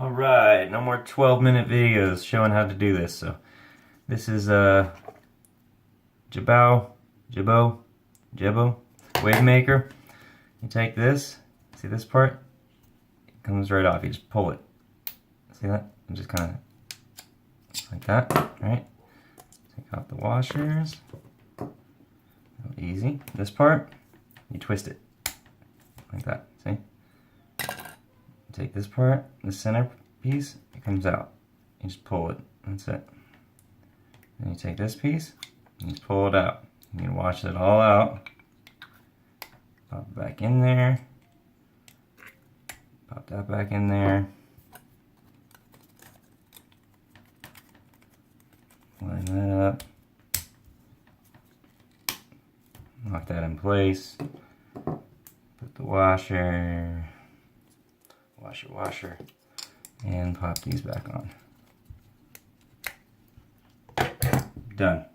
Alright, no more 12-minute videos showing how to do this. So this is Jebao Wavemaker. You take this, see this part? It comes right off, you just pull it. See that? And just kind of like that, right? Take off the washers. Easy. This part, you twist it. Like that, see? Take this part, the center piece, it comes out. You just pull it, that's it. Then you take this piece, and you just pull it out. You can wash it all out. Pop it back in there. Pop that back in there. Line that up. Lock that in place. Put the washer. Washer, and pop these back on. Done.